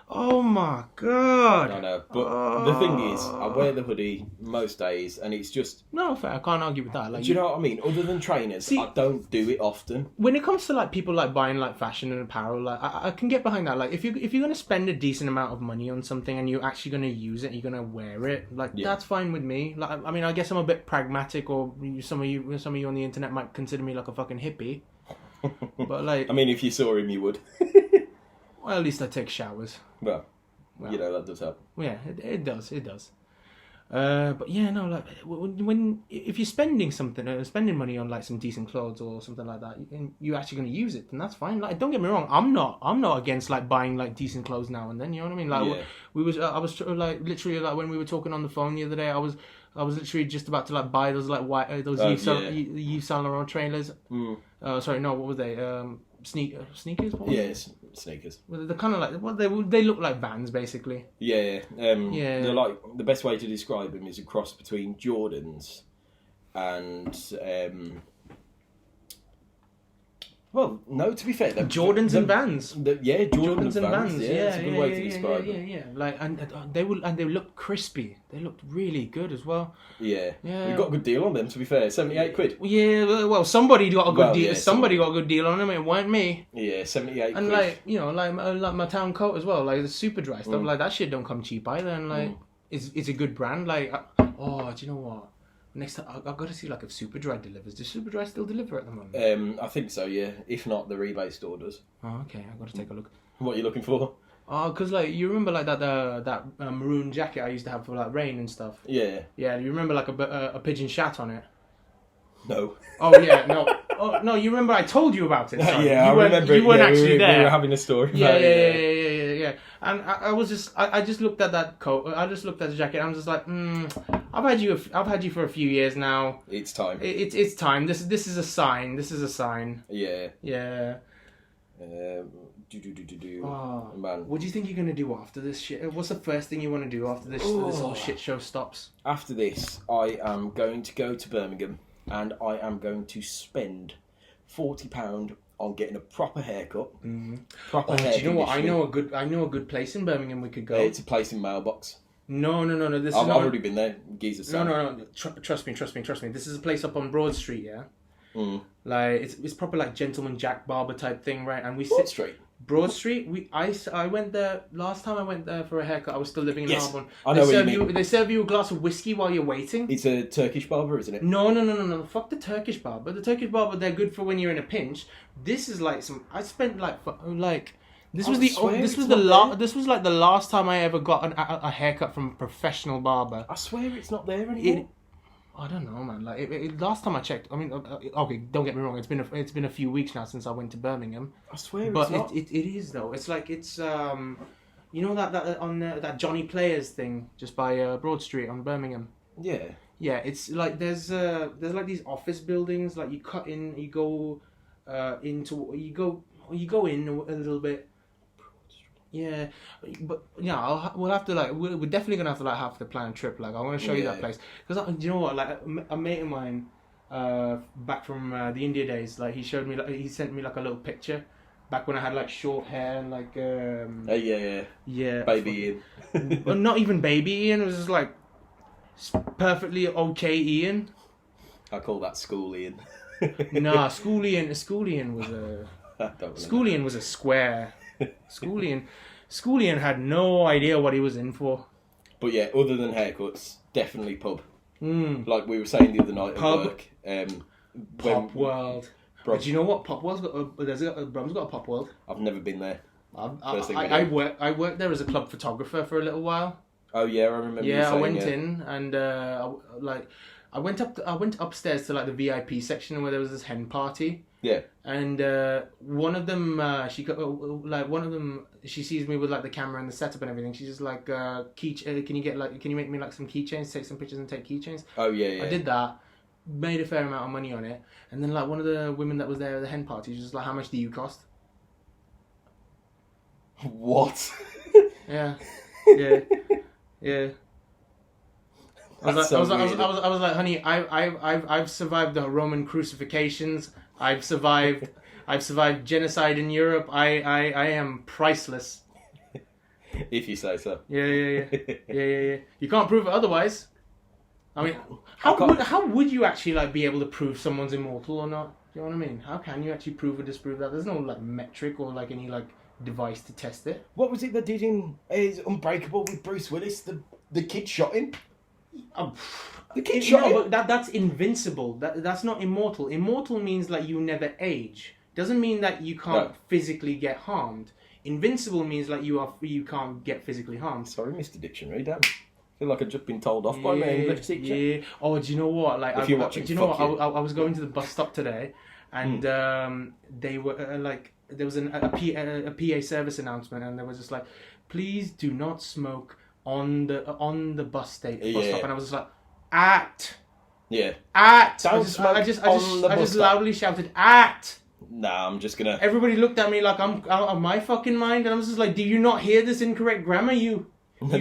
S2: Oh my god.
S1: I know, but the thing is, I wear the hoodie most days, and it's just...
S2: No, fair, I can't argue with that. Like,
S1: do you know what I mean? Other than trainers, I don't do it often.
S2: When it comes to like people like buying like fashion and apparel, like I can get behind that. Like if you're going to spend a decent amount of money on something and you're actually going to use it, you're going to wear it, like that's fine with me. Like I mean, I guess I'm a bit pragmatic, or some of you on the internet might consider me like a fucking hippie. But like,
S1: I mean, if you saw him, you would.
S2: Well, at least I take showers.
S1: Well, that does help.
S2: Yeah, it does. But yeah, no, like if you're spending spending money on like some decent clothes or something like that, and you're actually going to use it, then that's fine. Like, don't get me wrong, I'm not against like buying like decent clothes now and then. You know what I mean? Like I was like literally like when we were talking on the phone the other day, I was literally just about to like buy those like white Yves Saint Laurent trainers. Sorry, no, what were they? Sneakers?
S1: Yes, sneakers.
S2: Well, they're kind of like they look like Vans basically.
S1: Yeah. They're like, the best way to describe them is a cross between Jordans and well, no, to be fair,
S2: Jordans and Vans.
S1: Jordans and Vans. Yeah, that's a good way to describe them.
S2: Yeah. Like, and they look crispy. They looked really good as well.
S1: Yeah. We got a good deal on them. To be fair, 78 quid.
S2: Yeah, well, somebody got a good deal. Somebody got a good deal on them. It weren't me.
S1: Yeah, 78
S2: and
S1: quid.
S2: And like my town coat as well. Like the super dry stuff. Like that shit don't come cheap either. And like it's a good brand. Like do you know what? Next time, I've got to see like if Superdry delivers. Does Superdry still deliver at the moment?
S1: I think so, yeah. If not, the rebate store does.
S2: Oh, okay. I've got to take a look.
S1: What are you looking for?
S2: Oh, because like you remember like that maroon jacket I used to have for like rain and stuff.
S1: Yeah.
S2: Yeah. Do you remember like a pigeon shat on it?
S1: No.
S2: Oh yeah, no. Oh no, you remember I told you about it. Sorry.
S1: I remember.
S2: You weren't actually there.
S1: We were having a story.
S2: Yeah. And I just looked at that coat. I just looked at the jacket. I'm just like, I've had you for a few years now.
S1: It's time.
S2: It's time. This is a sign. This is a sign.
S1: Yeah.
S2: Yeah.
S1: Oh, man.
S2: What do you think you're gonna do after this shit? What's the first thing you want to do after this whole shit show stops?
S1: After this, I am going to go to Birmingham and I am going to spend £40 on getting a proper haircut.
S2: Proper hair. Do you know what? I know a good place in Birmingham we could go.
S1: It's a place in Mailbox.
S2: No.
S1: I've already been there. Geezer's
S2: No. Trust me. This is a place up on Broad Street, yeah. Like it's proper like Gentleman Jack Barber type thing, right? And we
S1: Broad Street.
S2: Broad Street. I went there last time. I went there for a haircut. I was still living in Melbourne.
S1: I know what you mean.
S2: They serve you a glass of whiskey while you're waiting.
S1: It's a Turkish barber, isn't it?
S2: No. Fuck the Turkish barber. The Turkish barber, they're good for when you're in a pinch. This is like some. I spent this was like the last time I ever got a haircut from a professional barber.
S1: I swear it's not there anymore.
S2: I don't know, man. Like last time I checked, I mean, okay, don't get me wrong. It's been a few weeks now since I went to Birmingham.
S1: I swear,
S2: but
S1: it's not.
S2: It is though. It's like you know that on that Johnny Players thing just by Broad Street on Birmingham.
S1: Yeah.
S2: Yeah, it's like there's like these office buildings. Like you cut in, you go in a little bit. Yeah, but yeah, we're definitely gonna have to plan a trip. Like I want to show you that place because you know what? Like a mate of mine, back from the India days, like he showed me, like he sent me like a little picture, back when I had like short hair and like yeah,
S1: baby Ian.
S2: Well, not even baby Ian. It was just like perfectly okay Ian.
S1: I call that school Ian.
S2: Nah, school Ian was a square. School Ian had no idea what he was in for.
S1: But yeah, other than haircuts, definitely pub. Like we were saying the other night
S2: pub,
S1: at work.
S2: Pop World. Do you know what Pop World's got? Brum's got a Pop World.
S1: I've never been there.
S2: I worked there as a club photographer for a little while.
S1: Oh yeah, I remember.
S2: Yeah, I went in and I went upstairs to like the VIP section where there was this hen party.
S1: Yeah.
S2: And one of them, she sees me with like the camera and the setup and everything. She's just like, can you make me like some keychains, take some pictures and take keychains?
S1: Oh yeah.
S2: I did that, made a fair amount of money on it, and then like one of the women that was there at the hen party, she was just like, how much do you cost?
S1: What?
S2: Yeah. I was like, honey, I've survived the Roman crucifixions. I've survived genocide in Europe. I am priceless.
S1: If you say so.
S2: Yeah. You can't prove it otherwise. I mean, how would you actually like be able to prove someone's immortal or not? Do you know what I mean? How can you actually prove or disprove that? There's no like metric or like any like device to test it.
S1: What was it that did in Unbreakable with Bruce Willis? The kid shot him. The kid shot him.
S2: But that's invincible. That's not immortal. Immortal means like you never age. Doesn't mean that you can't physically get harmed. Invincible means like you can't get physically harmed.
S1: Sorry, Mr. Dictionary, damn. I feel like I've just been told off by my English teacher.
S2: Yeah. Oh, do you know what? Like,
S1: if you're watching,
S2: do you know what? I was going to the bus stop today, and they were like, there was a PA service announcement, and there was just like, please do not smoke on the bus stop, and I was just like, act.
S1: Yeah.
S2: Act.
S1: Don't smoke
S2: I just loudly shouted, act.
S1: Nah, I'm just gonna.
S2: Everybody looked at me like I'm out of my fucking mind, and I was just like, do you not hear this incorrect grammar, you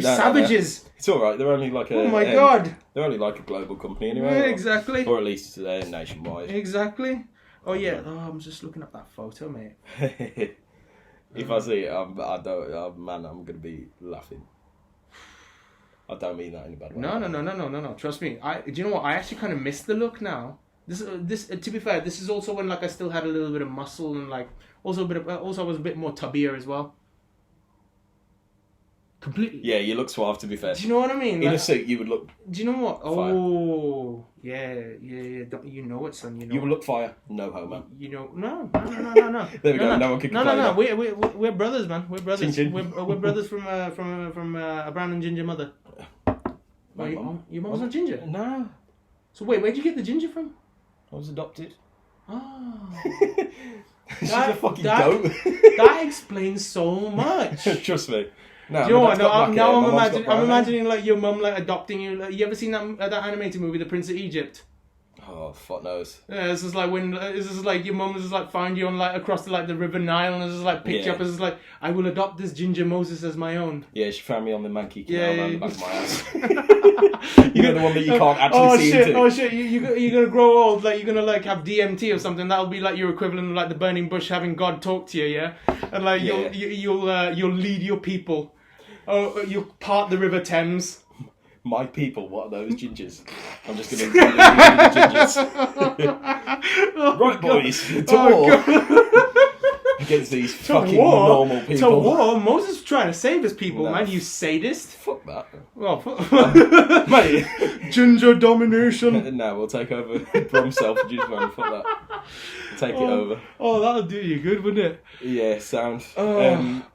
S2: savages?
S1: No. It's all right. They're only like a.
S2: Oh my god.
S1: They're only like a global company anyway.
S2: Yeah, exactly.
S1: Or at least nationwide.
S2: Exactly. Oh yeah. Oh, I'm just looking at that photo, mate.
S1: If I see it, I'm gonna be laughing. I don't mean that in a bad way.
S2: No. Trust me. Do you know what? I actually kind of miss the look now. This to be fair, this is also when like I still had a little bit of muscle and like also I was a bit more tubbier as well. Completely.
S1: Yeah, you look suave. To be fair.
S2: Do you know what I mean?
S1: In a suit, you would look.
S2: Do you know what?
S1: Fire.
S2: Oh, yeah. You know it, son. You know.
S1: You would look fire. No homo.
S2: You know, no.
S1: There we go. No one can complain.
S2: No. We're brothers, man. We're brothers. Chin. We're brothers from a brown and ginger mother. Your mom's not ginger?
S1: No.
S2: So wait, where'd you get the ginger from?
S1: I was adopted.
S2: Oh.
S1: She's a fucking goat.
S2: That explains so much.
S1: Trust me. No,
S2: do you know what? I'm imagining like your mum like adopting you. Like, you ever seen that animated movie, The Prince of Egypt?
S1: Oh, fuck knows.
S2: Yeah, it's just like when it's just like your mum just like find you on like across the River Nile and it's just like picked you up. It's just like I will adopt this Ginger Moses as my own.
S1: Yeah, she found me on the Mankey Canal around the back of my house. You know, the one that you can't actually see into.
S2: Oh shit! You're gonna grow old. Like you're gonna like have DMT or something. That'll be like your equivalent of like the burning bush having God talk to you, yeah. And like you'll lead your people. Oh, you'll part the River Thames.
S1: My people, what are those gingers? I'm just going to read the gingers. Right, boys, to war. Against these fucking normal people.
S2: To war? Moses was trying to save his people, man, you sadist.
S1: Fuck that.
S2: Well,
S1: mate.
S2: Ginger domination.
S1: No, we'll take over from self-produced, man. Fuck that. We'll take it over.
S2: Oh, that'll do you good, wouldn't it?
S1: Yeah, sound.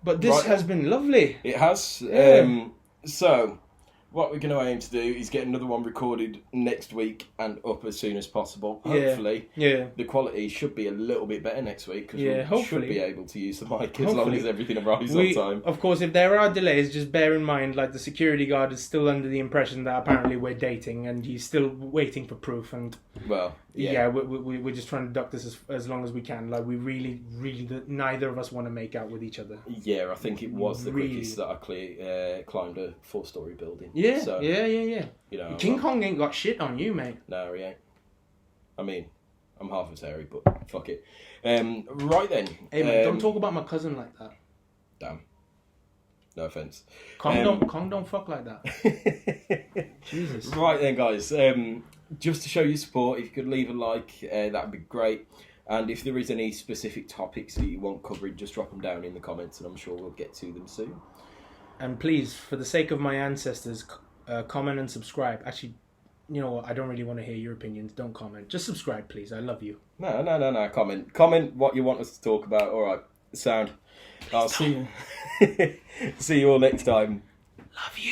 S2: But this has been lovely.
S1: It has.
S2: Yeah.
S1: So... what we're going to aim to do is get another one recorded next week and up as soon as possible. Hopefully, the quality should be a little bit better next week because we should be able to use the mic as long as everything arrives on time.
S2: Of course, if there are delays, just bear in mind, like the security guard is still under the impression that apparently we're dating and he's still waiting for proof. And we're just trying to duck this as long as we can. Like we really, neither of us want to make out with each other.
S1: Yeah, I think it was the quickest that I climbed a 4-story building.
S2: Yeah,
S1: so,
S2: yeah.
S1: You know,
S2: King Kong ain't got shit on you, mate.
S1: No, he ain't. I mean, I'm half as hairy, but fuck it. Right then.
S2: Hey, man, don't talk about my cousin like that.
S1: Damn. No offence.
S2: Kong don't fuck like that. Jesus.
S1: Right then, guys. Just to show your support, if you could leave a like, that'd be great. And if there is any specific topics that you want covered, just drop them down in the comments, and I'm sure we'll get to them soon. And
S2: please, for the sake of my ancestors, comment and subscribe. Actually, you know what? I don't really want to hear your opinions. Don't comment. Just subscribe, please. I love you.
S1: No. Comment. Comment what you want us to talk about. All right. Sound. I'll see you. See you all next time.
S2: Love you.